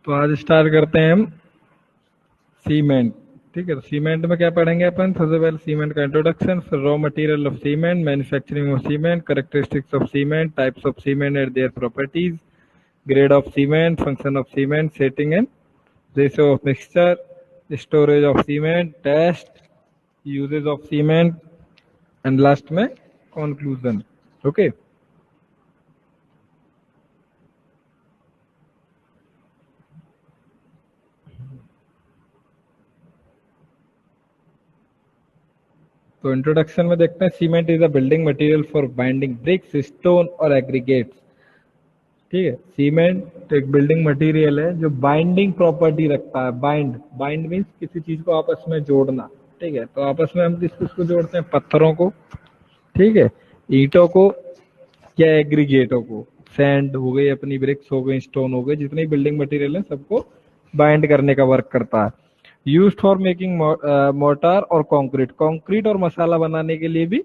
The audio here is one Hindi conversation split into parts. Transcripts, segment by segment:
तो आज स्टार्ट करते हैं हम सीमेंट। ठीक है, तो सीमेंट में क्या पढ़ेंगे अपन? सबसे पहले सीमेंट का इंट्रोडक्शन, फिर raw material of cement, manufacturing of cement, characteristics of cement, types of cement and their properties, grade of cement, function of cement, setting and ratio of mixture, storage of cement, test, uses of cement, and last में conclusion. Okay. तो इंट्रोडक्शन में देखते हैं, cement is a building material for binding bricks, stone और एग्रीगेट्स। ठीक है, सीमेंट एक बिल्डिंग मटेरियल है जो बाइंडिंग प्रॉपर्टी रखता है। बाइंड मीन्स किसी चीज को आपस में जोड़ना। ठीक है, तो आपस में हम किसको जोड़ते हैं? पत्थरों को, ठीक है, ईंटों को या एग्रीगेटों को। सैंड हो गई, अपनी ब्रिक्स हो गई, स्टोन हो गए, जितने बिल्डिंग मटेरियल है सबको बाइंड करने का वर्क करता है। यूज फॉर मेकिंग मोर्टार और कंक्रीट और मसाला बनाने के लिए भी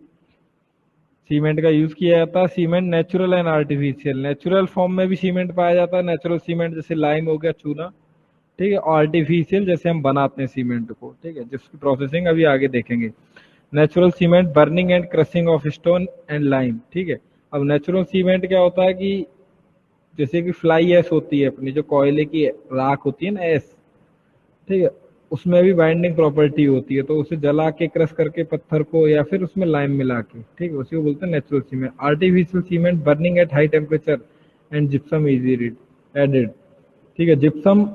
सीमेंट का यूज किया जाता है। Cement natural and artificial, natural form में भी सीमेंट पाया जाता है, नेचुरल सीमेंट जैसे लाइम हो गया, चूना। ठीक है, आर्टिफिशियल जैसे हम बनाते हैं सीमेंट को, ठीक है, जिसकी प्रोसेसिंग अभी आगे देखेंगे। Natural cement burning and crushing of stone and lime. ठीक है, अब नेचुरल सीमेंट क्या होता है कि जैसे कि फ्लाई ऐश होती है अपनी, जो कोयले की राख होती है ना, ऐश, ठीक है, उसमें भी बाइंडिंग प्रॉपर्टी होती है, तो उसे जला के क्रश करके पत्थर को, या फिर उसमें लाइम मिला के, ठीक है, उसी को बोलते हैं natural cement. Artificial cement burning at high temperature and gypsum is added. ठीक है, जिप्सम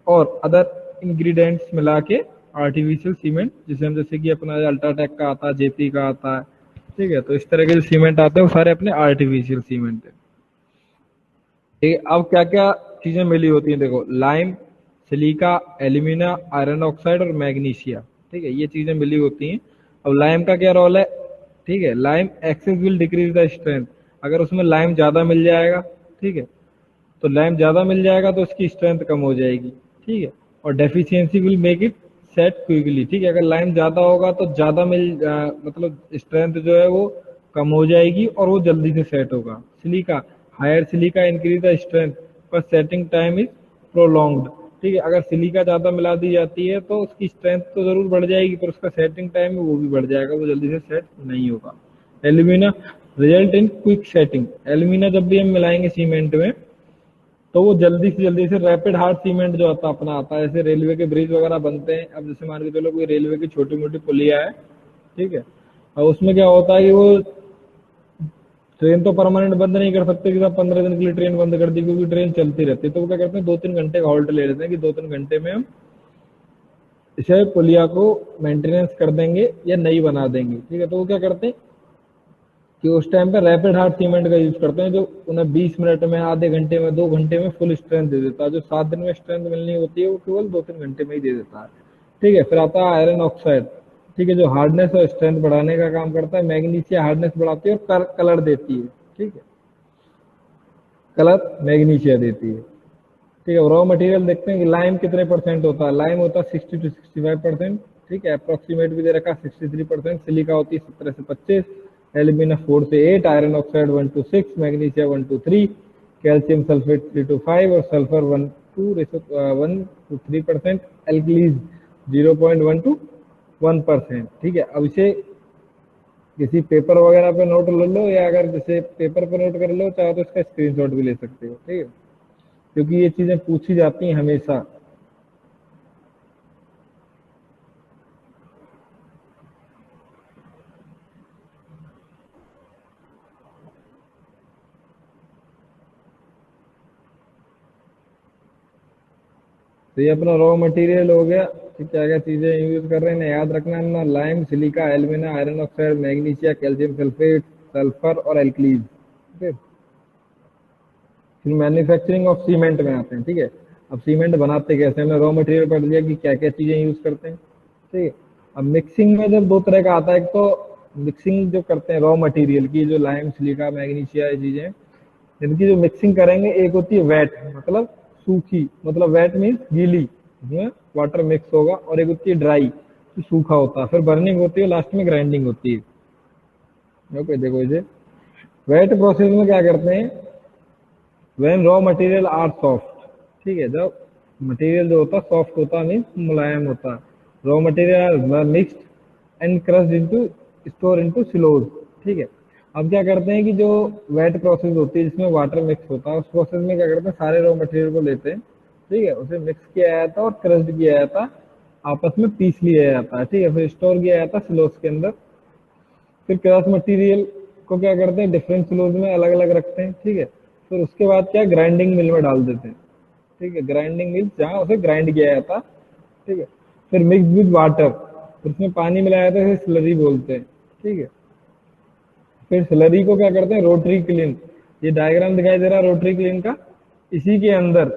और अदर इंग्रेडिएंट्स मिला के आर्टिफिशियल सीमेंट, जिसे हम जैसे कि अपना अल्ट्राटेक का आता है, जेपी का आता है, ठीक है, तो इस तरह के जो सीमेंट आते हैं वो सारे अपने आर्टिफिशियल सीमेंट है। ठीक है, अब क्या क्या चीजें मिली होती हैं? देखो, lime, silica, alumina, iron oxide और मैग्नीशिया। ठीक है, ये चीजें मिली होती हैं। अब लाइम का क्या रोल है? ठीक है, lime excess will decrease the strength. अगर उसमें लाइम ज्यादा मिल जाएगा, ठीक है, तो लाइम ज्यादा मिल जाएगा तो उसकी स्ट्रेंथ कम हो जाएगी। ठीक है, और deficiency will make it set quickly. ठीक है, अगर लाइम ज्यादा होगा तो ज्यादा मतलब स्ट्रेंथ जो है वो कम हो जाएगी और वो जल्दी से सेट होगा। Silica, higher silica increase the strength पर सेटिंग टाइम इज प्रोलॉन्ग्ड। ठीक है, अगर सिलिका ज्यादा मिला दी जाती है तो उसकी स्ट्रेंथ तो जरूर बढ़ जाएगी, पर उसका सेटिंग टाइम है वो भी बढ़ जाएगा, वो जल्दी से सेट नहीं होगा। Alumina result in quick setting. Alumina जब भी हम मिलाएंगे सीमेंट में तो वो जल्दी से रैपिड हार्ड सीमेंट जो आता अपना आता है, जैसे रेलवे के ब्रिज वगैरह बनते हैं। अब जैसे मान के चलो कोई रेलवे की छोटी मोटी पुलिया है, ठीक है, और उसमें क्या होता है कि वो ट्रेन तो परमानेंट बंद नहीं कर सकते कि साहब 15 दिन के लिए ट्रेन बंद कर दी, क्योंकि ट्रेन चलती रहती है। तो वो क्या करते हैं, 2-3 घंटे का हॉल्ट ले लेते हैं कि 2-3 घंटे में हम इसे पुलिया को मेंटेनेंस कर देंगे या नई बना देंगे। ठीक है, तो वो क्या करते हैं कि उस टाइम पे रैपिड हार्ड सीमेंट का यूज करते हैं, जो उन्हें 20 मिनट में, आधे घंटे में, 2 घंटे में फुल स्ट्रेंथ दे देता है। जो 7 दिन में स्ट्रेंथ मिलनी होती है वो केवल 2-3 घंटे में ही दे देता है। ठीक है, फिर आता है आयरन ऑक्साइड। ठीक है, जो हार्डनेस और स्ट्रेंथ बढ़ाने का काम करता है। मैग्नीशिया हार्डनेस बढ़ाती है और कलर देती है। ठीक है, कलर मैग्नीशिया देती है। ठीक है, रॉ मटेरियल देखते हैं कि लाइम कितने परसेंट होता है। लाइम होता है 60-65%। ठीक है, अप्रोक्सीमेट भी दे रखा 63%। सिलिका होती है 17 से 25, एल्यूमिना 4 से 8, iron oxide 1 to 6, magnesia 1 to 3, calcium sulphate 3 to 5 और सल्फर 1 to 3%, एल्कलीज 0.1 to 1%। ठीक है, अब इसे किसी पेपर वगैरह पे नोट ले लो, या अगर जैसे पेपर पे नोट कर लो चाहे तो इसका स्क्रीनशॉट भी ले सकते हो। ठीक है, क्योंकि ये चीजें पूछी जाती हैं हमेशा। तो ये अपना रॉ मटेरियल हो गया कि क्या क्या चीजें यूज कर रहे हैं, याद रखना है ना। Lime, silica, alumina, iron oxide, magnesia, calcium sulphate, sulphur और एल्कलीज। ठीक है, फिर मैन्युफैक्चरिंग ऑफ सीमेंट में आते हैं। ठीक है, अब सीमेंट बनाते कैसे, हमने रॉ मटेरियल पढ़ लिया कि क्या क्या चीजें यूज करते हैं। ठीक है, अब मिक्सिंग में जब 2 तरह का आता है, एक तो मिक्सिंग जो करते हैं रॉ मटेरियल की, जो लाइम, सिलिका, मैग्नीशिया, ये चीजें इनकी जो मिक्सिंग करेंगे, एक होती है वेट, मतलब सूखी, मतलब वेट मीन्स गीली, जिसमें वाटर मिक्स होगा, और एक होती है ड्राई, जो सूखा होता है। फिर बर्निंग होती है, लास्ट में ग्राइंडिंग होती है। ओके, देखो इसे वेट प्रोसेस में क्या करते हैं, when raw material are soft. ठीक है, जब मटेरियल जो होता है सॉफ्ट होता है, मीन्स मुलायम होता है। Raw material mixed and crossed into store into silos. ठीक है। अब क्या करते हैं कि जो वेट प्रोसेस होती है जिसमें वाटर मिक्स होता है, उस प्रोसेस में क्या करते हैं, सारे रॉ मटेरियल को लेते हैं, ठीक है, उसे मिक्स किया जाता है और क्रस्ड किया जाता है, आपस में पीस लिया जाता है, ठीक है, फिर स्टोर किया जाता है सिलोज के अंदर। फिर क्रश मटेरियल को क्या करते हैं, डिफरेंट सिलोज में अलग अलग रखते हैं, ठीक है। फिर उसके बाद क्या, ग्राइंडिंग मिल में डाल देते हैं, ठीक है, ग्राइंडिंग मिल जहाँ उसे ग्राइंड किया जाता, ठीक है। फिर मिक्स विद वाटर, उसमें पानी मिलाया जाता है, इसे स्लरी बोलते हैं, ठीक है। फिर स्लरी को क्या करते हैं, रोटरी क्लीन, ये डायग्राम दिखाई दे रहा है रोटरी क्लीन का, इसी के अंदर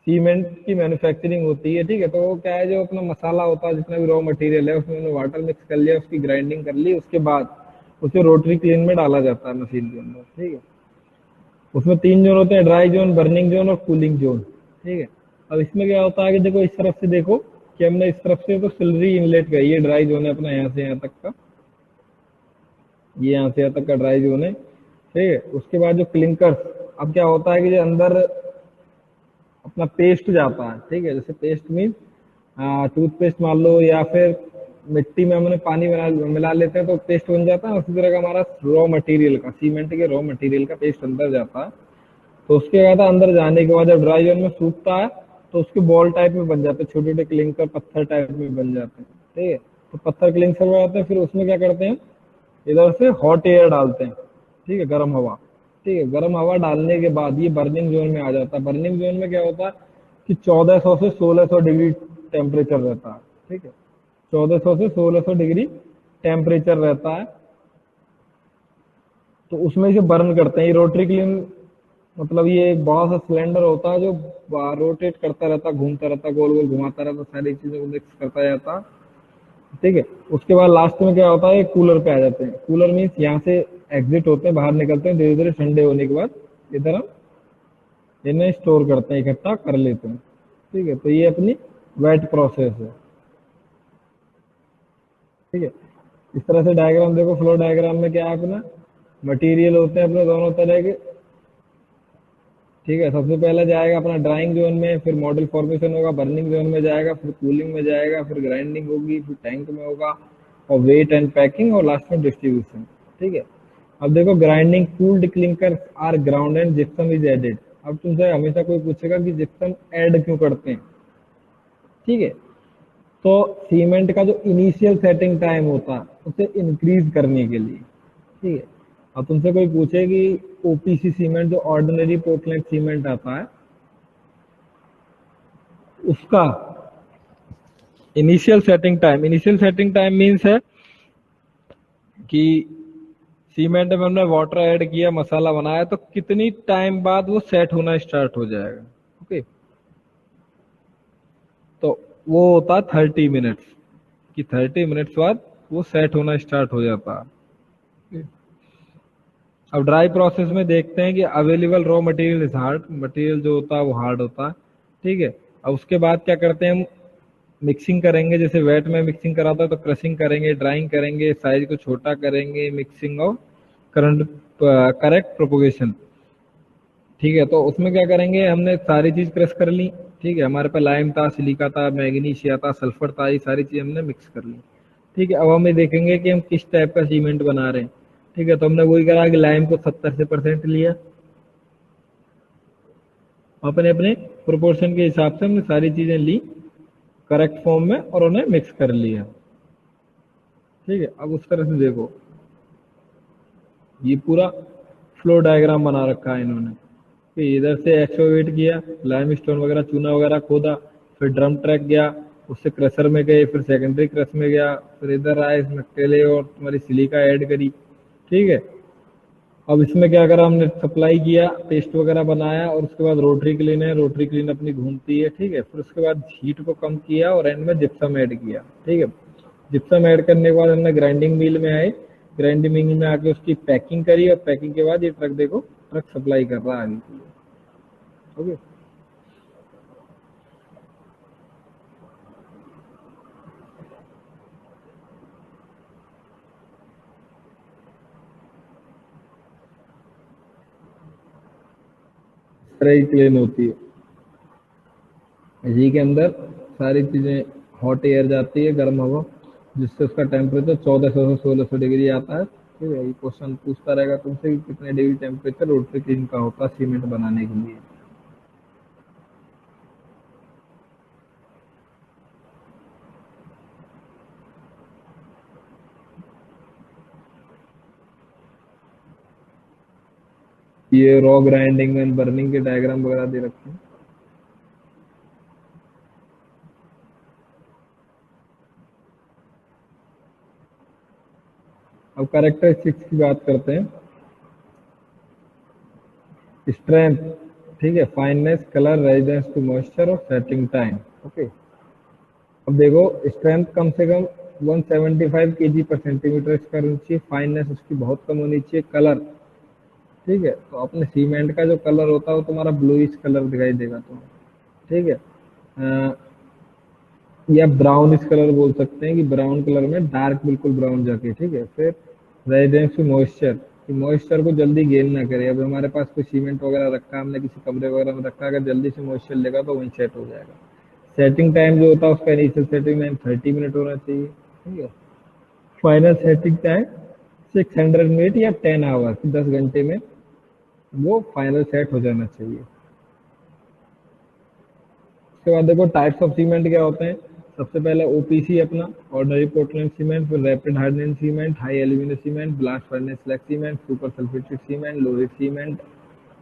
सीमेंट की मैन्युफैक्चरिंग होती है, ठीक है। तो वो क्या है, जो अपना मसाला होता है, जितना भी रॉ मटेरियल है, उसमें उन्होंने वाटर मिक्स कर लिया, उसकी ग्राइंडिंग कर ली, उसके बाद उसे रोटरी क्लीन में डाला जाता है मशीन के अंदर, ठीक है। उसमें 3 जोन होते हैं, ड्राई जोन, बर्निंग जोन और कूलिंग जोन, ठीक है। अब इसमें क्या होता है कि देखो इस तरफ से देखो कि हमने इस तरफ से तो सिलरी इनलेट का, ये ड्राई जोन है अपना, यहाँ से यहाँ तक का, ये यहाँ से यहाँ तक का ड्राई जोन है, ठीक है। उसके बाद जो क्लिंकर्स, अब क्या होता है कि जो अंदर अपना पेस्ट जाता है, ठीक है, जैसे पेस्ट मीन टूथपेस्ट मान लो, या फिर मिट्टी में हमने पानी मिला लेते हैं तो पेस्ट बन जाता है, उसी तरह का हमारा रॉ मटेरियल का, सीमेंट के रॉ मटेरियल का पेस्ट अंदर जाता है। तो उसके बाद अंदर जाने के बाद जब ड्राई जोन में सूखता है तो उसके बॉल टाइप में बन जाते हैं, छोटे छोटे क्लिंकर पत्थर टाइप में बन जाते हैं, ठीक है। तो पत्थर क्लिंकर में आते हैं, फिर उसमें क्या करते हैं, इधर से हॉट एयर डालते हैं, ठीक है, गर्म हवा, ठीक है। गर्म हवा डालने के बाद ये बर्निंग जोन में आ जाता है। बर्निंग जोन में क्या होता है कि 1400 से 1600 डिग्री टेम्परेचर रहता है, ठीक है, 1400 से 1600 डिग्री टेम्परेचर रहता है। तो उसमें से बर्न करते हैं, ये रोटरी क्लीन, मतलब ये एक बड़ा सा सिलेंडर होता है जो रोटेट करता रहता, घूमता रहता, गोल गोल घुमाता रहता, सारी चीजों को मिक्स करता जाता, ठीक है। उसके बाद लास्ट में क्या होता है, कूलर पे आ जाते हैं। कूलर मीन्स यहाँ से एग्जिट होते हैं, बाहर निकलते हैं, धीरे धीरे ठंडे होने के बाद इधर हम इन्हें स्टोर करते हैं, इकट्ठा कर लेते हैं, ठीक है। तो ये अपनी वेट प्रोसेस है, ठीक है। इस तरह से डायग्राम देखो, फ्लो डायग्राम में क्या है, अपना मटेरियल होते हैं अपने दोनों तरह के, ठीक है। सबसे पहले जाएगा अपना ड्राइंग जोन में, फिर मॉडल फॉर्मेशन होगा, बर्निंग जोन में जाएगा, फिर कूलिंग में जाएगा, फिर ग्राइंडिंग होगी, फिर टैंक में होगा, और वेट एंड पैकिंग, और लास्ट में डिस्ट्रीब्यूशन, ठीक है। अब देखो, grinding cooled clinker are ground and gypsum is added. अब तुमसे हमेशा कोई पूछेगा कि जिप्सम ऐड क्यों करते हैं, ठीक है। तो सीमेंट का जो इनिशियल सेटिंग टाइम होता है उसे इंक्रीज करने के लिए, ठीक है। अब तुमसे कोई पूछे कि ओपीसी सीमेंट, जो ऑर्डिनरी पोर्टलैंड सीमेंट आता है, उसका इनिशियल सेटिंग टाइम मीन्स है कि सीमेंट में हमने वाटर ऐड किया, मसाला बनाया, तो कितनी टाइम बाद वो सेट होना स्टार्ट हो जाएगा, ओके। तो वो होता है 30 मिनट्स, कि 30 मिनट्स बाद वो सेट होना स्टार्ट हो जाता है। अब ड्राई प्रोसेस में देखते हैं कि available raw material is hard, material जो होता है वो हार्ड होता है, ठीक है। अब उसके बाद क्या करते हैं हम, मिक्सिंग करेंगे, जैसे वेट में मिक्सिंग कराता है तो क्रशिंग करेंगे, ड्राइंग करेंगे, साइज को छोटा करेंगे, मिक्सिंग और करंट करेक्ट प्रोपोगेशन, ठीक है। तो उसमें क्या करेंगे, हमने सारी चीज क्रश कर ली, ठीक है, हमारे पास लाइम था, सिलिका था, मैग्नीशिया था, सल्फर था, ये सारी चीज हमने मिक्स कर ली, ठीक है। अब हमें देखेंगे कि हम किस टाइप का सीमेंट बना रहे हैं, ठीक है। तो हमने वही करा कि लाइम को 70% लिया, अपने अपने प्रोपोर्शन के हिसाब से हमने सारी चीजें ली करेक्ट फॉर्म में और उन्हें मिक्स कर लिया, ठीक है। अब उस तरह से देखो, ये पूरा फ्लो डायग्राम बना रखा है इन्होंने, कि इधर से एक्सोवेट किया, लाइम स्टोन वगैरह, चूना वगैरह खोदा, फिर ड्रम ट्रैक गया, उससे क्रशर में गए, फिर सेकेंडरी क्रश में गया, फिर इधर आए, इसमें केले और तुम्हारी सिलिका ऐड करी, ठीक है। अब इसमें क्या करा, हमने सप्लाई किया, पेस्ट वगैरह बनाया, और उसके बाद रोटरी क्लीन है, रोटरी क्लीन अपनी घूमती है, ठीक है। फिर उसके बाद हीट को कम किया और एंड में जिप्सम ऐड किया, ठीक है। जिप्सम ऐड करने के बाद हमने ग्राइंडिंग मिल में आए, ग्राइंडिंग मिल में आके उसकी पैकिंग करी, और पैकिंग के बाद ये ट्रक देखो, ट्रक सप्लाई कर रहा है आगे के लिए, ओके। तरह की क्लीन होती है। इसी के अंदर सारी चीजें, हॉट एयर जाती है, गर्म हवा, जिससे उसका टेम्परेचर 1400 से 1600 डिग्री आता है। ठीक है, ये क्वेश्चन पूछता रहेगा तुमसे कि कितने डिग्री टेम्परेचर रोटरी kiln का होता है सीमेंट बनाने के लिए। ये रॉ ग्राइंडिंग एंड बर्निंग के डायग्राम वगैरह दे रखे हैं। अब कैरेक्टरिस्टिक्स की बात करते हैं। स्ट्रेंथ, ठीक है, fineness, colour, resistance to moisture और सेटिंग टाइम। ओके, अब देखो स्ट्रेंथ कम से कम 175 kg पर सेंटीमीटर स्क्वायर होनी चाहिए, फाइननेस उसकी बहुत कम होनी चाहिए, कलर, ठीक है, तो अपने सीमेंट का जो कलर होता है वो तुम्हारा ब्लूइश कलर दिखाई देगा तुम्हें। ठीक है, या ब्राउनिश कलर बोल सकते हैं कि ब्राउन कलर में डार्क बिल्कुल ब्राउन जाके। ठीक है, फिर रेजिडेंस टू मॉइस्चर, कि मॉइस्चर को जल्दी गेन ना करे। अब हमारे पास कोई सीमेंट वगैरह रखा है, हमने किसी कमरे वगैरह में रखा, अगर जल्दी से मॉइस्चर लेगा तो वहीं सेट हो जाएगा। सेटिंग टाइम जो होता है उसका इनिशियल सेटिंग टाइम 30 मिनट होना चाहिए। ठीक है, फाइनल सेटिंग टाइम 600 मिनट या 10 आवर, 10 घंटे में वो फाइनल सेट हो जाना चाहिए। उसके बाद देखो टाइप्स ऑफ सीमेंट क्या होते हैं। सबसे पहले ओपीसी अपना, ऑर्डिनरी पोर्टलैंड सीमेंट, फिर rapid hardening cement, high aluminium cement, blast furnace slag cement, super sulphated cement, loric cement,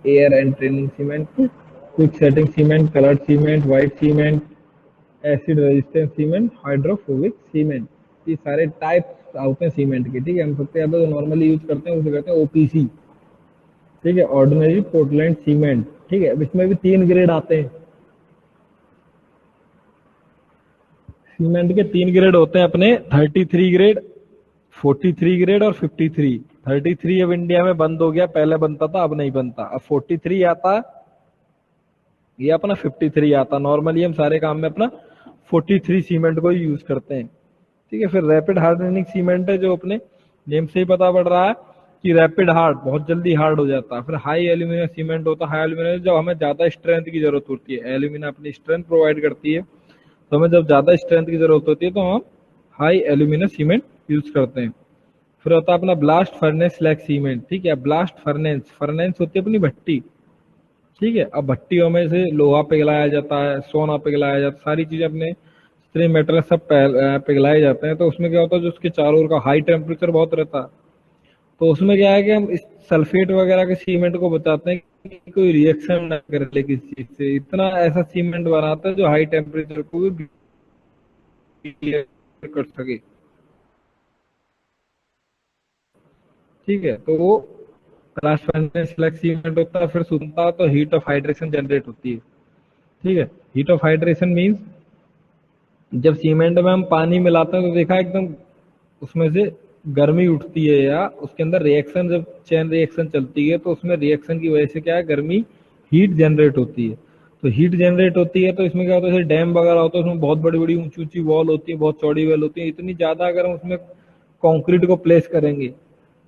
air and training cement, quick setting cement, coloured cement, white cement, acid resistant cement, hydrophobic cement. ये सारे टाइप्स होते हैं सीमेंट के। ठीक है, हम सबसे ज्यादा जो नॉर्मली यूज करते हैं उसे कहते हैं ओपीसी। ठीक है, ऑर्डिनरी पोर्टलैंड सीमेंट। ठीक है, अब इसमें भी 3 ग्रेड आते हैं। सीमेंट के 3 ग्रेड होते हैं अपने, 33 ग्रेड, 43 ग्रेड और 53। 33 अब इंडिया में बंद हो गया, पहले बनता था, अब नहीं बनता। अब 43 आता, ये अपना 53 आता। नॉर्मली हम सारे काम में अपना 43 सीमेंट को ही यूज करते हैं। ठीक है, फिर रैपिड हार्डनिंग सीमेंट है, जो अपने नेम से ही पता पड़ रहा है कि रैपिड हार्ड, बहुत जल्दी हार्ड हो जाता है। फिर हाई एल्यूमिनियम सीमेंट होता है। हाई एल्यूमिनियम जब हमें ज्यादा स्ट्रेंथ की जरूरत होती है, एल्यूमिनियम अपनी स्ट्रेंथ प्रोवाइड करती है, तो हमें जब ज्यादा स्ट्रेंथ की जरूरत होती है तो हम हाई एल्यूमिनियम सीमेंट यूज करते हैं। फिर होता है अपना ब्लास्ट फर्नेस स्लैग सीमेंट। ठीक है, ब्लास्ट फर्नेस, फर्नेस होती है अपनी भट्टी। ठीक है, अब भट्टियों में से लोहा पिघलाया जाता है, सोना पिघलाया जाता है, सारी चीजें अपने जितने मेटल सब पिघलाए जाते हैं। तो उसमें क्या होता है, जो उसके चारों ओर का हाई टेम्परेचर बहुत रहता है, तो उसमें क्या है कि हम इस सल्फेट वगैरह के सीमेंट को बताते हैं कि कोई रिएक्शन ना करे किसी चीज से, इतना ऐसा सीमेंट बनाता है जो हाई टेम्परेचर को भी क्लियर कर सके। ठीक है, तो वो ब्लास्ट फर्नेस स्लैग सीमेंट होता है। फिर सुनता है तो हीट ऑफ हाइड्रेशन जनरेट होती है। ठीक है, हीट ऑफ हाइड्रेशन मीन्स जब सीमेंट में हम पानी मिलाते हैं तो देखा एकदम उसमें से गर्मी उठती है, या उसके अंदर रिएक्शन, जब चेन रिएक्शन चलती है तो उसमें रिएक्शन की वजह से क्या है, गर्मी, हीट जनरेट होती है। तो हीट जनरेट होती है तो इसमें क्या होता है, जैसे डैम वगैरह होता है, उसमें बहुत बड़ी बड़ी ऊंची ऊंची वॉल होती है, बहुत चौड़ी वॉल होती है, इतनी ज्यादा अगर हम उसमें कंक्रीट को प्लेस करेंगे,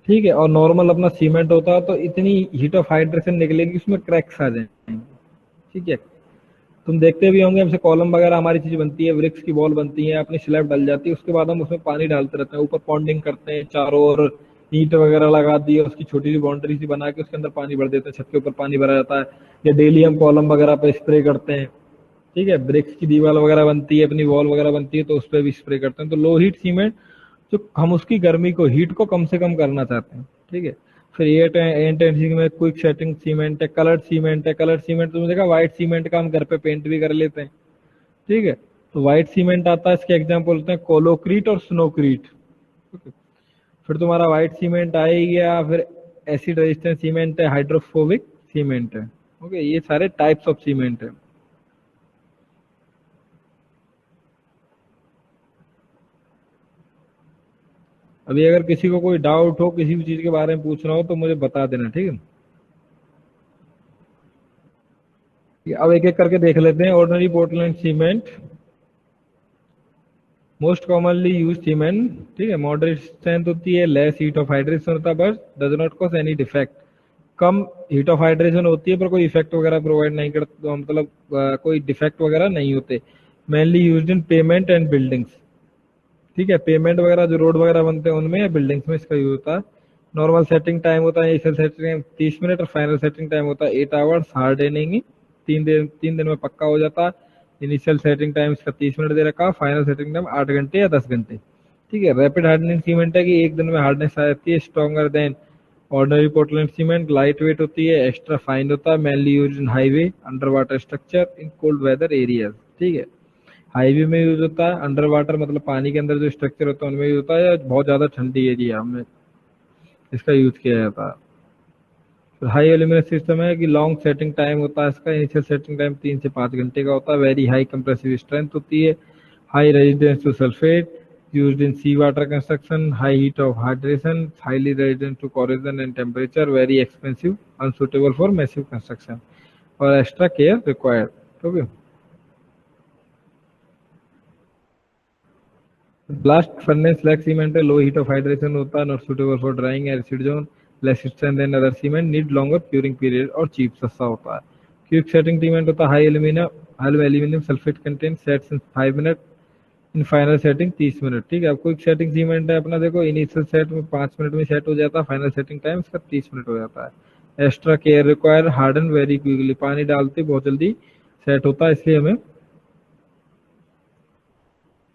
ठीक है, और नॉर्मल अपना सीमेंट होता है, तो इतनी हीट ऑफ हाइड्रेशन निकलेगी उसमें क्रैक्स आ जाएंगे। ठीक है, तुम देखते भी होंगे, हमसे कॉलम वगैरह हमारी चीज बनती है, ब्रिक्स की वॉल बनती है, अपनी स्लैब डल जाती है, उसके बाद हम उसमें पानी डालते रहते हैं, ऊपर पॉन्डिंग करते हैं, चारों ओर ईंट वगैरह लगा दी है, उसकी छोटी सी बाउंड्री सी बना के उसके अंदर पानी भर देते हैं, छत के ऊपर पानी भरा जाता है, या डेली हम कॉलम वगैरह पे स्प्रे करते हैं। ठीक है, ब्रिक्स की दीवार वगैरह बनती है, अपनी वॉल वगैरह बनती है, तो उस पर भी स्प्रे करते हैं। तो लो हीट सीमेंट, जो हम उसकी गर्मी को, हीट को कम से कम करना चाहते हैं। ठीक है, फिर एंटेंसिंग में क्विक सेटिंग सीमेंट है, कलर्ड सीमेंट है। कलर्ड सीमेंट तुमने देखा, व्हाइट सीमेंट का हम घर पे पेंट भी कर लेते हैं। ठीक है, तो व्हाइट सीमेंट आता है, इसके एग्जाम्पल होते हैं कोलोक्रीट और स्नोक्रीट। फिर तुम्हारा व्हाइट सीमेंट आ ही गया। फिर एसिड रेजिस्टेंट सीमेंट है, हाइड्रोफोबिक सीमेंट है। ओके, ये सारे टाइप्स ऑफ सीमेंट है। अभी अगर किसी को कोई डाउट हो, किसी भी चीज के बारे में पूछना हो तो मुझे बता देना। ठीक है, अब एक एक करके देख लेते हैं। Ordinary Portland cement, most commonly use cement. ठीक है, मॉडरेट स्ट्रेंथ होती है, लेस हीट ऑफ हाइड्रेशन होता है, but does not cause any defect. Come heat of hydration होती है पर कोई इफेक्ट वगैरह प्रोवाइड नहीं करता, मतलब कोई डिफेक्ट वगैरह नहीं होते। Mainly used in payment and buildings. ठीक है, पेमेंट वगैरह जो रोड वगैरह बनते हैं उनमें या बिल्डिंग्स में इसका यूज होता है। नॉर्मल सेटिंग टाइम होता है, इनिशियल सेटिंग टाइम 30 मिनट और फाइनल सेटिंग टाइम होता है 8 आवर्स। हार्डनिंग 3 दिन में पक्का हो जाता है। इनिशियल सेटिंग टाइम इसका 30 मिनट दे रखा, फाइनल सेटिंग टाइम 8 घंटे या 10 घंटे। ठीक है, रैपिड हार्डनिंग सीमेंट है कि 1 दिन में हार्डनेस आ जाती है, stronger than ordinary Portland cement, light weight होती है, एक्स्ट्रा फाइन होता है, mainly use in highway, under water structure, in cold weather areas. ठीक है, हाईवे में यूज होता है, अंडर वाटर मतलब पानी के अंदर जो स्ट्रक्चर होता है उनमें यूज होता है, या बहुत ज्यादा ठंडी एरिया में इसका यूज किया जाता है। फिर हाई एल्यूमिनियम सिस्टम है कि लॉन्ग सेटिंग टाइम होता है इसका, इनिशियल सेटिंग टाइम 3 से 5 घंटे का होता है, वेरी हाई कंप्रेसिव स्ट्रेंथ होती है, high resistance to sulphate, used in seawater construction, high heat of hydration, highly resistant to corrosion and temperature, very expensive, unsuitable for massive construction, और extra care required. Okay. Blast furnace slag cement है, low heat of hydration होता है, not suitable for drying and acid zone, less strength than other cement, need longer curing period और cheap सस्ता होता है। Quick setting cement होता है, high aluminum sulfate content, sets in 5 minutes, in final setting 30 minute. ठीक है, अब क्विक सेटिंग सीमेंट है अपना, देखो इनिशियल सेट में 5 मिनट में सेट हो जाता है, फाइनल सेटिंग टाइम इसका 30 मिनट हो जाता है। Extra care require, harden very quickly, पानी डालते बहुत जल्दी सेट होता है, इसलिए हमें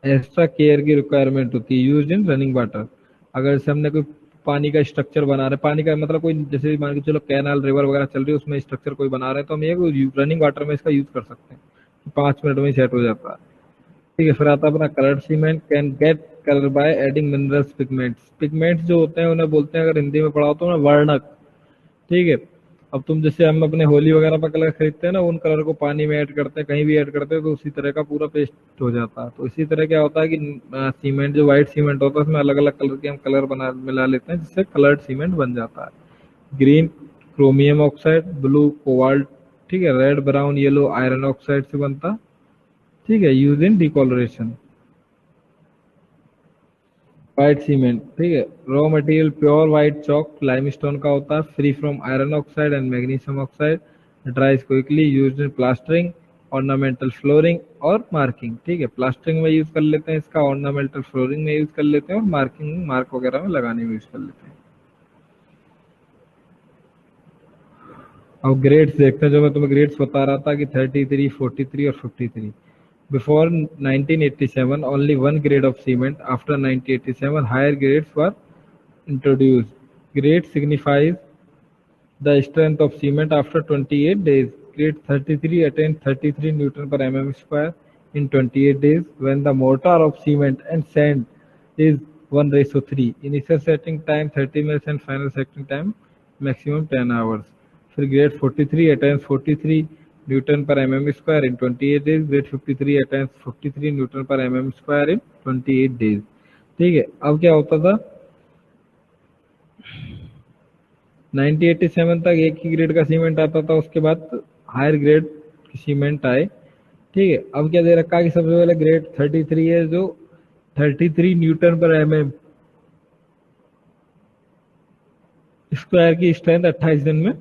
एक्स्ट्रा केयर की रिक्वायरमेंट होती है। यूज इन रनिंग वाटर, अगर जैसे हमने कोई पानी का स्ट्रक्चर बना रहे, पानी का मतलब कोई जैसे मान के चलो कैनाल रिवर वगैरह चल रही है उसमें स्ट्रक्चर कोई बना रहे हैं, तो हम ये रनिंग वाटर में इसका यूज कर सकते हैं, 5 मिनट में सेट हो जाता है। ठीक है, फिर आता है अपना coloured cement, can get colour by adding minerals pigments. Pigments जो होते हैं उन्हें बोलते हैं, अगर हिंदी में पढ़ा हो तो वर्णक। ठीक है, अब तुम जैसे हम अपने होली वगैरह पर कलर खरीदते हैं ना, उन कलर को पानी में ऐड करते हैं, कहीं भी ऐड करते हैं तो उसी तरह का पूरा पेस्ट हो जाता है। तो इसी तरह क्या होता है कि सीमेंट जो व्हाइट सीमेंट होता है उसमें अलग अलग कलर के हम कलर बना मिला लेते हैं, जिससे कलर्ड सीमेंट बन जाता है। Green chromium oxide, blue cobalt, ठीक है, red brown yellow iron oxide से बनता है। ठीक है, यूज इन डिकोलोरेशन। व्हाइट सीमेंट, ठीक है, raw material pure white chalk limestone का होता है, free from iron oxide and magnesium oxide, ड्राइज quickly, used in plastering, ornamental flooring और मार्किंग। ठीक है, प्लास्टरिंग में यूज कर लेते हैं इसका, ऑर्नामेंटल फ्लोरिंग में यूज कर लेते हैं, और मार्किंग मार्क वगैरह में लगाने में यूज कर लेते हैं। अब ग्रेड्स देखते हैं, जो मैं तुम्हें ग्रेड्स बता रहा था कि 33, 43 और 53। Before 1987, only one grade of cement. After 1987, higher grades were introduced. Grade signifies the strength of cement after 28 days. Grade 33 attained 33 Newton per mm square in 28 days when the mortar of cement and sand is 1:3. Initial setting time 30 minutes and final setting time maximum 10 hours. फिर grade 43 attains 43 Newton per mm square in 28 days. Grade 53 attains 43 Newton per mm square in 28 days. ठीक है, अब क्या होता था 1987 तक एक ही ग्रेड का सीमेंट आता था, उसके बाद हायर ग्रेड की सीमेंट आए। ठीक है, अब क्या दे रखा है कि सबसे पहले ग्रेड 33 है, जो 33 न्यूटन पर mm स्क्वायर की स्ट्रेंथ 28 दिन में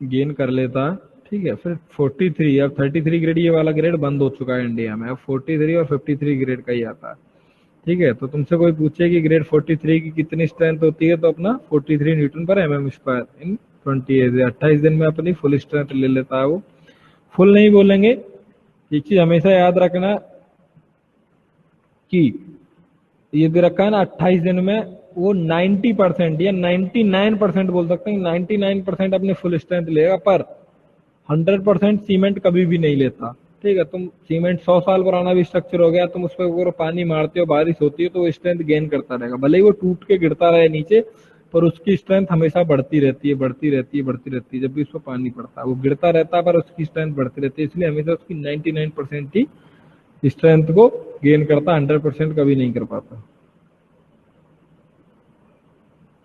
गेन कर लेता है। ठीक है, फिर 43, अब 33 ग्रेड ये वाला ग्रेड बंद हो चुका है इंडिया में, अब 43 और 53 ग्रेड का ही आता है। ठीक है, तो तुमसे कोई पूछे कि ग्रेड 43 की कितनी स्ट्रेंथ होती है, तो अपना 43 न्यूटन पर mm स्क्वायर इन 28 दिन में अपनी फुल स्ट्रेंथ ले लेता है वो। फुल नहीं बोलेंगे, एक चीज हमेशा याद रखना कि ये दे रखा है ना 28 दिन में, वो 90% या 99% बोल सकते हैं, 99% अपनी फुल स्ट्रेंथ लेगा, पर 100% सीमेंट कभी भी नहीं लेता। ठीक है, तुम सीमेंट 100 साल पुराना भी स्ट्रक्चर हो गया, तुम उस पर अगर पानी मारते हो, बारिश होती है, तो वो स्ट्रेंथ गेन करता रहेगा, भले ही वो टूट के गिरता रहे नीचे, पर उसकी स्ट्रेंथ हमेशा बढ़ती रहती है, बढ़ती रहती है, बढ़ती रहती है। जब भी उस पर पानी पड़ता है वो गिरता रहता है, पर उसकी स्ट्रेंथ बढ़ती रहती है, इसलिए हमेशा उसकी 99% ही स्ट्रेंथ को गेन करता, 100% कभी नहीं कर पाता।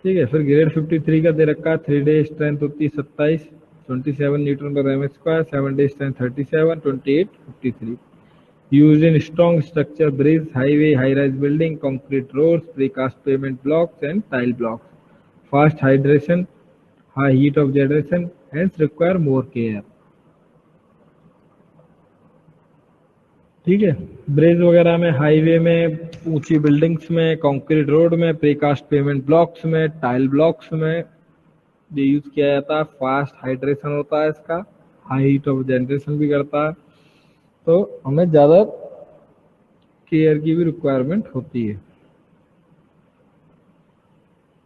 ठीक है, फिर ग्रेड 53 का दे रखा है, 3 डे स्ट्रेंथ होती है 27 newton per m square, 7 day strength 37, 28, 53। Use in strong structure, bridge, highway, high rise building, concrete roads, precast pavement blocks and tile blocks. fast hydration, high heat of generation, hence require more care. ठीक है, ब्रिज वगैरह में, हाईवे में, ऊंची बिल्डिंग्स में, कंक्रीट रोड में, प्रीकास्ट पेमेंट ब्लॉक्स में, टाइल ब्लॉक्स में ये यूज किया जाता है। फास्ट हाइड्रेशन होता है इसका, हाई हीट ऑफ जनरेशन भी करता है, तो हमें ज्यादा केयर की भी रिक्वायरमेंट होती है।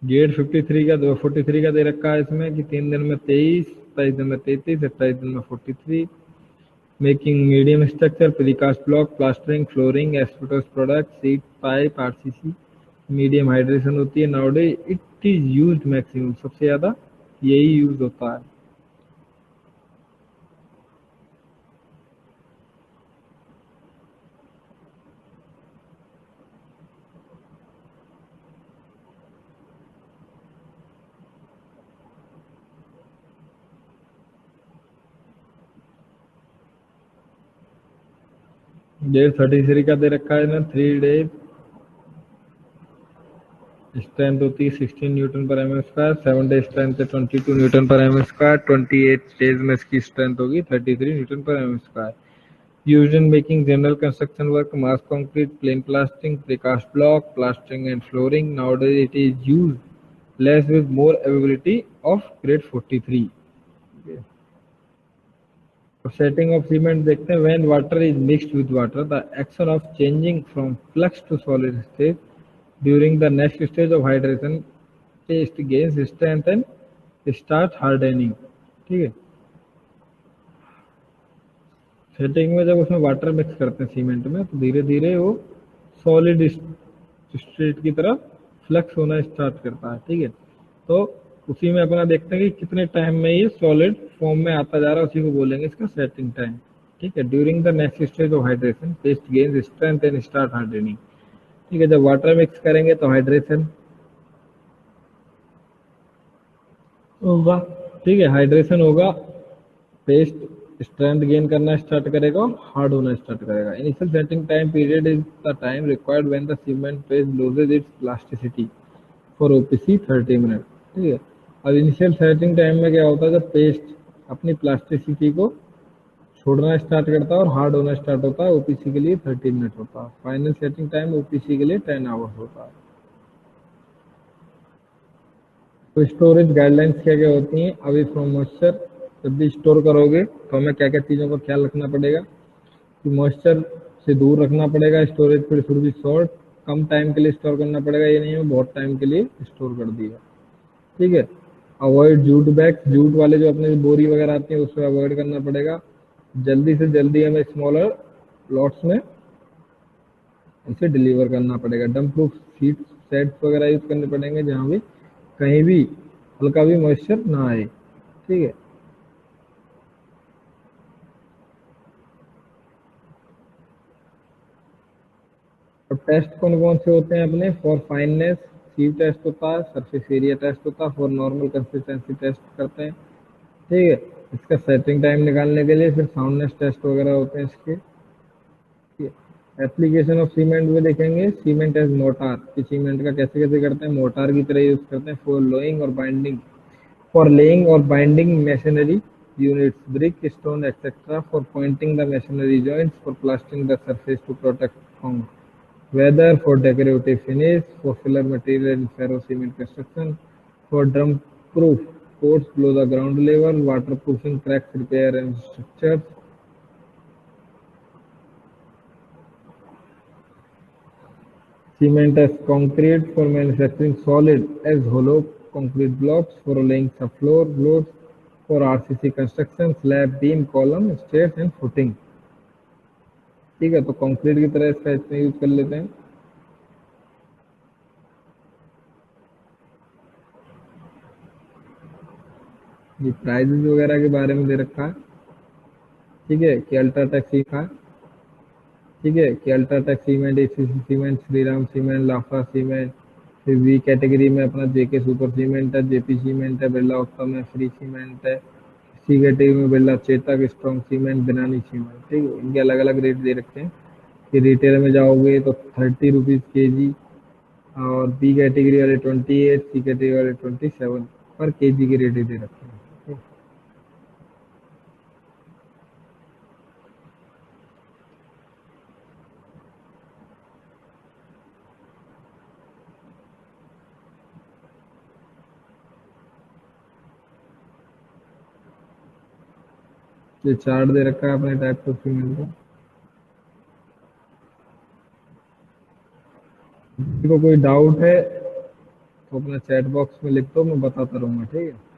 गेट 43 का दे रखा है इसमें कि 3 दिन में 23, 27 दिन में 33, 27 दिन में 43। Making medium structure, precast block, plastering, flooring, asbestos product, seat, pipe, RCC, medium hydration होती है। Nowadays it is used maximum, सबसे ज्यादा यही यूज होता है। डेट 33 का दे रखा है ना, 3 डेज स्ट्रेंथ होती है 16 Newton per m square, 7 day strength है 22 Newton per m square, 28 days में इसकी स्ट्रेंथ होगी 33 newton per m square. Used in making general construction work, mass concrete, plain plastering, precast block, plastering and flooring. Nowadays it is used less with more availability of grade 43। Setting of cement देखते हैं। When water is mixed with water, the action of changing from flux to solid state during the next stage of hydration, paste gains strength and start hardening. ठीक है, सेटिंग में जब उसमें वाटर मिक्स करते हैं सीमेंट में, तो धीरे धीरे वो सॉलिड स्टेट की तरफ फ्लक्स होना स्टार्ट करता है। ठीक है, तो उसी में अपना देखते हैं कि कितने टाइम में ये सॉलिड फॉर्म में आता जा रहा है, उसी को बोलेंगे इसका सेटिंग टाइम। ठीक है, during the next stage of hydration, paste gains strength and start hardening. ठीक है, जब वाटर मिक्स करेंगे तो हाइड्रेशन होगा। ठीक है, हाइड्रेशन होगा, पेस्ट स्ट्रेंथ गेन करना स्टार्ट करेगा और हार्ड होना स्टार्ट करेगा। Initial setting time period is the time required when the cement paste loses it's plasticity for OPC 30 minute. ठीक है, और इनिशियल सेटिंग टाइम में क्या होता है, जब पेस्ट अपनी प्लास्टिसिटी को छोड़ना स्टार्ट करता है और हार्ड होना स्टार्ट होता है, ओपीसी के लिए 30 मिनट होता है। फाइनल सेटिंग टाइम ओपीसी के लिए 10 आवर्स होता है। तो स्टोरेज गाइडलाइंस क्या क्या होती हैं। अभी फ्रॉम मॉइस्चर, जब भी स्टोर करोगे तो हमें क्या क्या चीज़ों का ख्याल रखना पड़ेगा कि मॉइस्चर से दूर रखना पड़ेगा। स्टोरेज पर should be short, come time के लिए स्टोर करना पड़ेगा, ये नहीं है बहुत टाइम के लिए स्टोर कर दिया। ठीक है, अवॉइड जूट बैग, जूट वाले जो अपने बोरी वगैरह आती है उससे अवॉइड करना पड़ेगा। जल्दी से जल्दी हमें स्मॉलर लॉट्स में इसे डिलीवर करना पड़ेगा। डंप प्रूफ शीट सेट्स वगैरह यूज करने पड़ेंगे जहाँ भी कहीं भी हल्का भी मॉइस्चर ना आए। ठीक है, और टेस्ट कौन कौन से होते हैं अपने। फॉर फाइननेस सीव टेस्ट होता है, सरफेस एरिया टेस्ट होता है, फॉर नॉर्मल कंसिस्टेंसी टेस्ट करते हैं। ठीक है, इसका सेटिंग टाइम निकालने के लिए फिर साउंडनेस टेस्ट वगैरह होते हैं इसके। एप्लीकेशन ऑफ सीमेंट में देखेंगे, सीमेंट एज मोटार, कि सीमेंट का कैसे कैसे करते हैं, मोटार की तरह यूज करते हैं। फॉर लोइंग और बाइंडिंग, फॉर लेइंग और binding masonry units, brick, stone etcetera, for pointing the masonry joints, for plastering the surface to protect from weather, for decorative finish, for filler material in ferro cement construction, for drum proof coats below the ground level, waterproofing, cracks repair and structures. Cement as concrete, for manufacturing solid as hollow concrete blocks, for laying subfloor loads, for RCC construction, slab, beam, column, stairs and footing. ठीक है, तो कंक्रीट की तरह इसका इसमें यूज कर लेते हैं। ये प्राइजेस वगैरह के बारे में दे रखा है। ठीक है, कि अल्ट्राटेक सीखा, ठीक है, कि UltraTech cement, ACC cement, Shriram cement, लाफा सीमेंट। फिर बी कैटेगरी में अपना जेके सुपर सीमेंट है, जेपी सीमेंट है, बिरला उत्तम है, फ्री सीमेंट है। सी कैटेगरी में बिरला चेतक, स्ट्रॉन्ग सीमेंट, बिनानी सीमेंट। ठीक है, इनके अलग अलग रेट दे रखे हैं। कि रिटेल में जाओगे तो 30 रुपीज़ के जी, और बी कैटेगरी वाले 28, सी कैटेगरी वाले 27 पर केजी की रेट दे रखे हैं। ये चार्ट दे रखा है अपने टाइप ऑफ फीमेल को। किसी को कोई डाउट है तो अपना चैट बॉक्स में लिख दो, मैं बताता रहूंगा, ठीक है।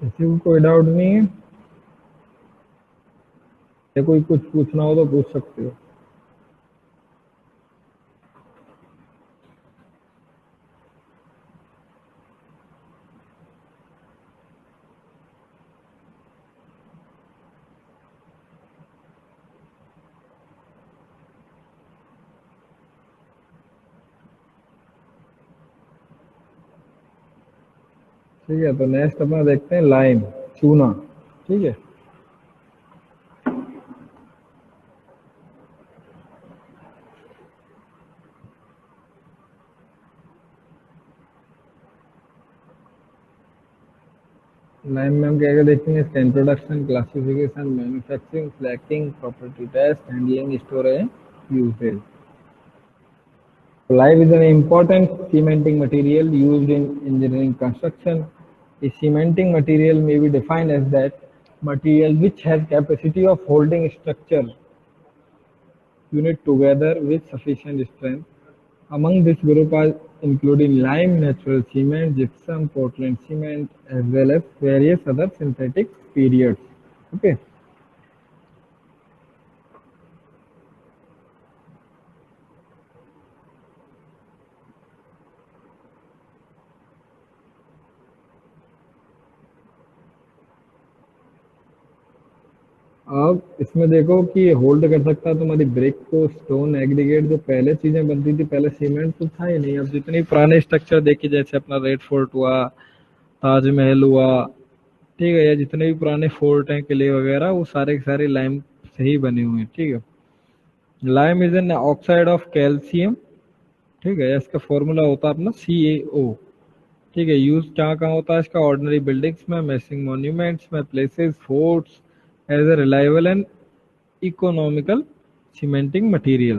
किसी को कोई डाउट नहीं है या कोई कुछ पूछना हो तो पूछ सकते हो। ठीक है, तो नेक्स्ट अपना देखते हैं लाइम, चूना। ठीक है, लाइन में हम क्या क्या देखेंगे, इसका introduction, classification, manufacturing, flaking, property test, handling, storage, usage. Lime is an important cementing material used in engineering construction. A cementing material may be defined as that material which has capacity of holding structure unit together with sufficient strength. Among this group are including lime, natural cement, gypsum, Portland cement, as well as various other synthetic periods. Okay. अब इसमें देखो कि ये होल्ड कर सकता है तुम्हारी ब्रिक को, स्टोन, एग्रीगेट। जो पहले चीजें बनती थी, पहले सीमेंट तो था ही नहीं। अब जितनी पुराने स्ट्रक्चर देखी, जैसे अपना रेड फोर्ट हुआ, ताजमहल हुआ, ठीक है, या जितने भी पुराने फोर्ट हैं, किले वगैरह, वो सारे के सारे लाइम से ही बने हुए हैं। ठीक है, lime is an oxide of calcium. ठीक है, इसका फॉर्मूला होता है अपना CaO। ठीक है, यूज कहाँ कहाँ होता है इसका, ऑर्डिनरी बिल्डिंग्स में, मैसिंग मॉन्यूमेंट्स में, places, forts, as a reliable and economical cementing material.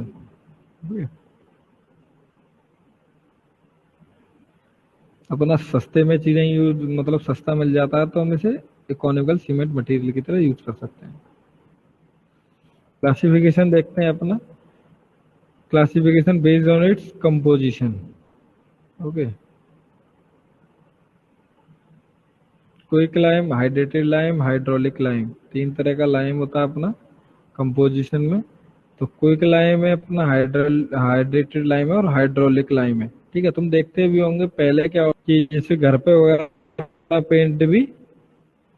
अपना सस्ते में चीजें यूज, मतलब सस्ता मिल जाता है तो हम इसे इकोनॉमिकल सीमेंट मटेरियल की तरह यूज कर सकते हैं। क्लासिफिकेशन देखते हैं अपना, classification based on its composition. Okay, quick lime, hydrated lime, hydraulic lime, तीन तरह का लाइम होता है अपना कंपोजिशन में। तो क्विक लाइम है अपना, हाइड्रेटेड लाइम है और हाइड्रोलिक लाइम है। ठीक है, तुम देखते भी होंगे पहले क्या कि जैसे घर पे वगैरह पेंट भी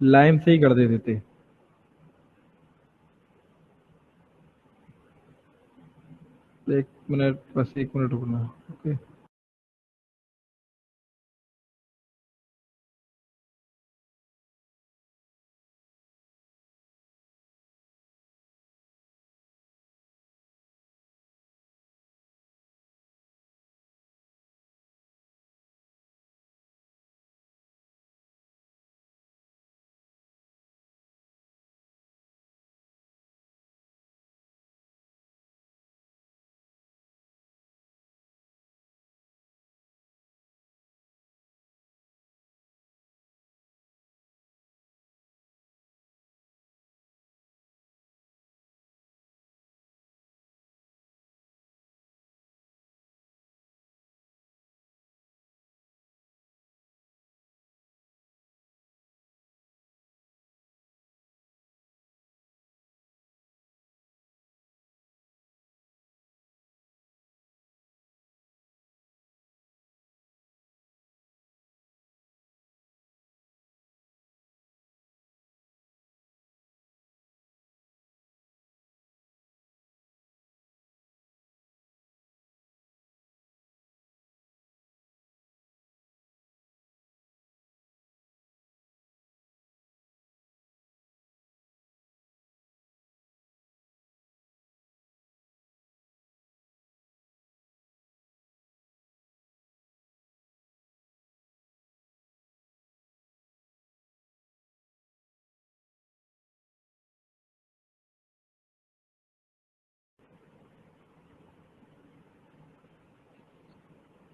लाइम से ही कर देते थे। एक मिनट, बस एक मिनट रुकना। ओके।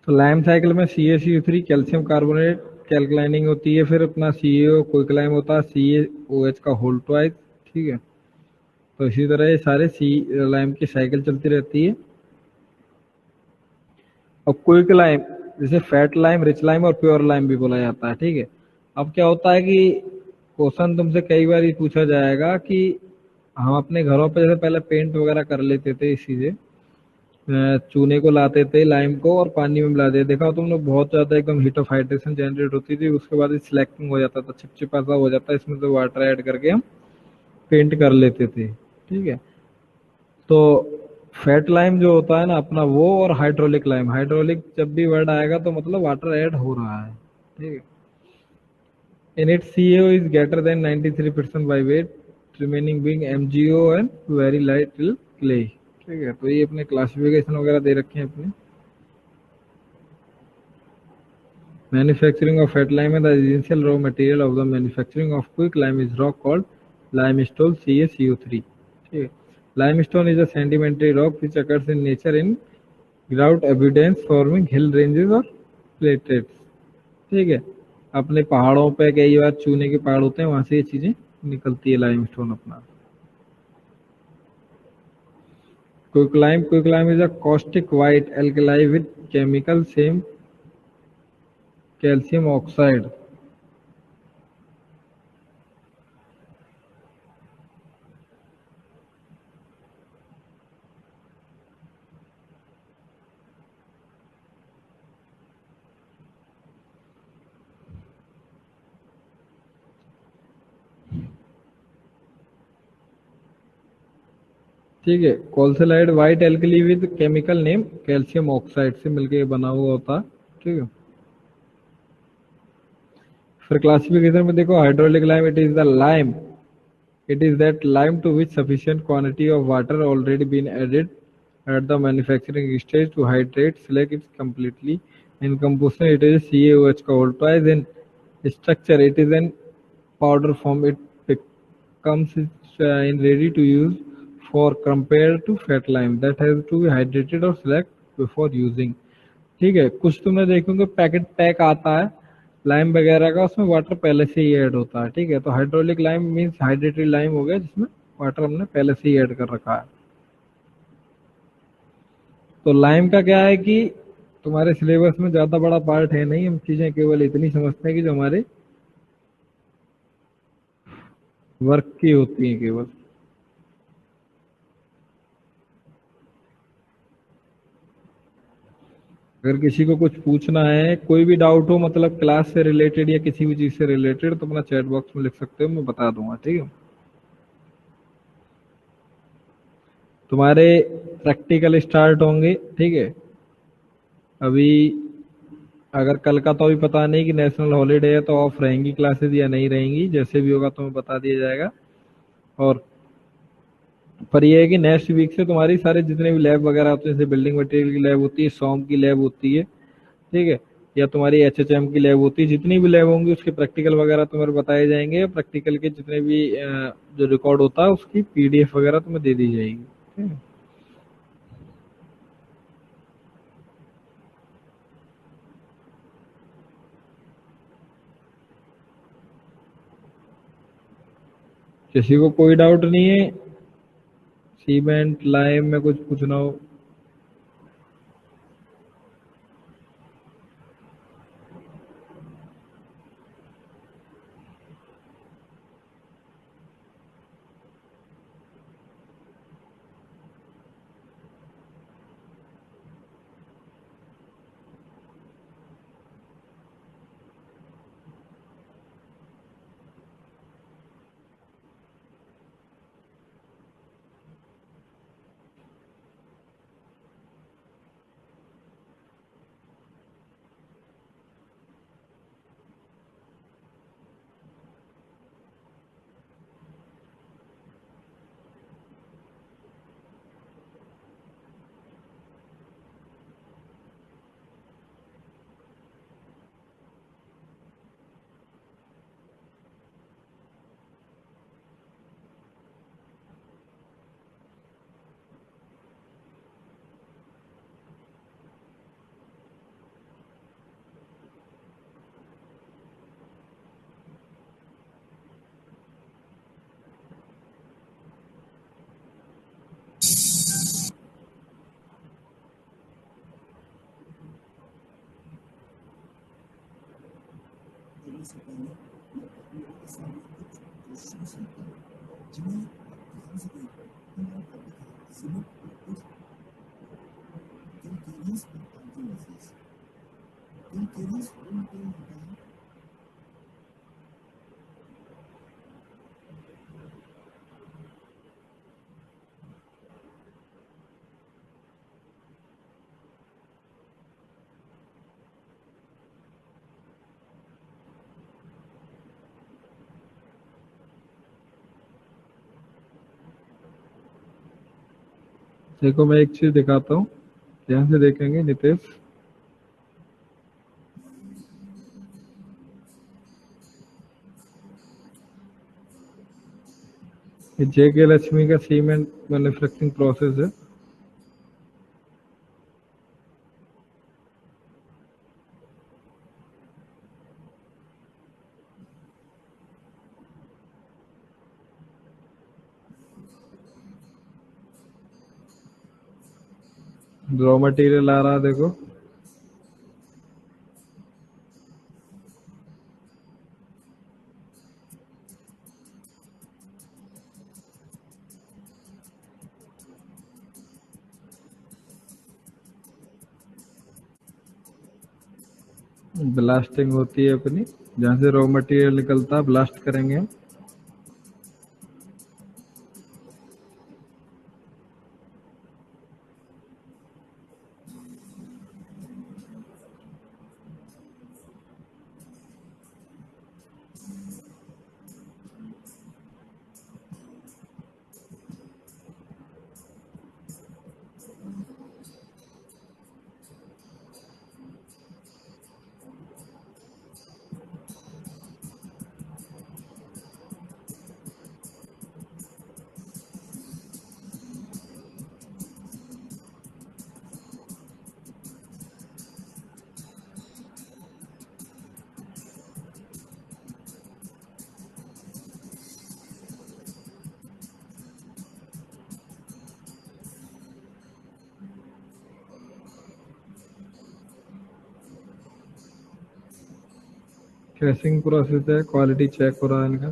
तो लाइम साइकिल में CaCO3 कैल्शियम कार्बोनेट कैल्कलाइनिंग होती है, फिर अपना CaO क्विकलाइम होता है, CaOH का होल ट्वाइस। ठीक है, तो इसी तरह ये सारे सी लाइम की साइकिल चलती रहती है। और क्विक लाइम जिसे फैट लाइम, रिच लाइम और प्योर लाइम भी बोला जाता है। ठीक है, अब क्या होता है कि क्वेश्चन तुमसे कई बार ये पूछा जाएगा कि हम अपने घरों पे जैसे पहले पेंट वगैरह कर लेते थे इसी से, चूने को लाते थे, लाइम को, और पानी में मिला देते, देखा हो तुमने, बहुत ज्यादा एकदम हीट ऑफ हाइड्रेशन जनरेट होती थी, उसके बाद स्लैकिंग हो जाता था, चिपचिपा सा हो जाता है, इसमें तो वाटर ऐड करके हम पेंट कर लेते थे। ठीक है, तो फैट लाइम जो होता है ना अपना वो, और हाइड्रोलिक लाइम, हाइड्रोलिक जब भी वर्ड आएगा तो मतलब वाटर ऐड हो रहा है। ठीक है, in it CaO is greater than 93% by weight, remaining being MgO and very light till clay। ठीक है, तो ये अपने क्लासिफिकेशन वगैरह दे रखे हैं अपने। Manufacturing of fat lime and the essential raw material of the manufacturing of quick lime is rock called limestone CaCO3। ठीक है, limestone is a sedimentary rock which occurs in nature in grout abundance forming hill ranges और plateaus। ठीक है, अपने पहाड़ों पे कई बार चूने के पहाड़ होते हैं, वहां से ये चीजें निकलती है लाइमस्टोन अपना। Quicklime is a caustic white alkali with chemical same calcium oxide। ठीक है, कोलसेलाइड white alkali with chemical name calcium oxide से मिलके बना हुआ होता है। ठीक है, फिर क्लासिफिकेशन में देखो, hydraulic lime it is the lime, it is that lime to which sufficient quantity of water already been added at the manufacturing stage to hydrate select it completely। In composition it is CaOH का whole twice, in structure it is an powder form, it becomes in ready to use for compared to fat lime that has to be hydrated or select before using। ठीक है, कुछ तुमने देखोगे पैकेट पैक आता है लाइम वगैरह का, उसमें वाटर पहले से ही ऐड होता है। ठीक है, तो hydraulic lime means hydrated lime हो गया जिसमें वाटर हमने पहले से ही ऐड कर रखा है। तो लाइम का क्या है कि तुम्हारे सिलेबस में ज्यादा बड़ा पार्ट है नहीं, हम चीजें केवल इतनी समझते हैं कि जो हमारे वर्क की होती हैं केवल। अगर किसी को कुछ पूछना है, कोई भी डाउट हो, मतलब क्लास से रिलेटेड या किसी भी चीज से रिलेटेड, तो अपना चैट बॉक्स में लिख सकते हो, मैं बता दूंगा। ठीक है। तुम्हारे प्रैक्टिकल स्टार्ट होंगे। ठीक है। अभी अगर कल का तो अभी पता नहीं कि नेशनल हॉलीडे है तो ऑफ रहेंगी क्लासेस या नहीं रहेंगी, जैसे भी होगा तुम्हें बता दिया जाएगा। और पर यह है कि नेक्स्ट वीक से तुम्हारी सारे जितने भी लैब वगैरह होते हैं, जैसे बिल्डिंग मटेरियल की लैब होती है, सॉम की लैब होती है, ठीक है, या तुम्हारी एचएचएम की लैब होती है, जितनी भी लैब होंगी उसके प्रैक्टिकल वगैरह तुम्हें बताए जाएंगे। प्रैक्टिकल के जितने भी जो रिकॉर्ड होता है उसकी पीडीएफ वगैरह तुम्हें दे दी जाएगी। ठीक है। किसी को कोई डाउट नहीं है सीमेंट लाइम में कुछ पूछना हो? देखो मैं एक चीज दिखाता हूँ, ध्यान से देखेंगे नितेश। ये जेके लक्ष्मी का सीमेंट मैन्युफैक्चरिंग प्रोसेस है। रॉ मटेरियल आ रहा है देखो। ब्लास्टिंग होती है अपनी, जहाँ से रॉ मटेरियल निकलता है ब्लास्ट करेंगे हम। क्रैशिंग प्रोसेस है, क्वालिटी चेक हो रहा है इनका।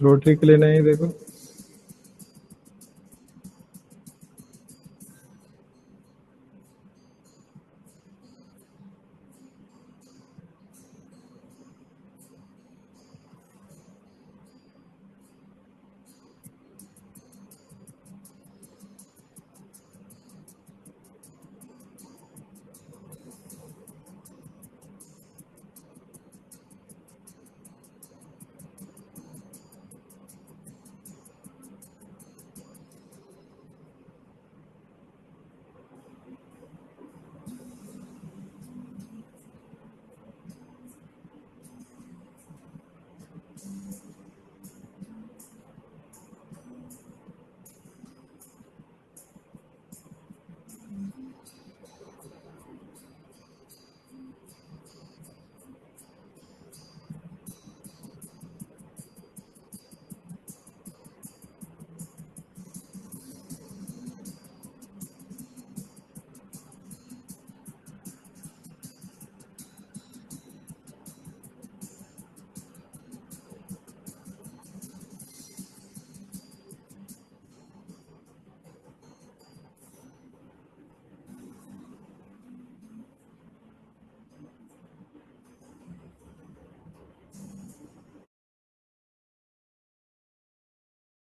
रोटरी के लिए नहीं, देखो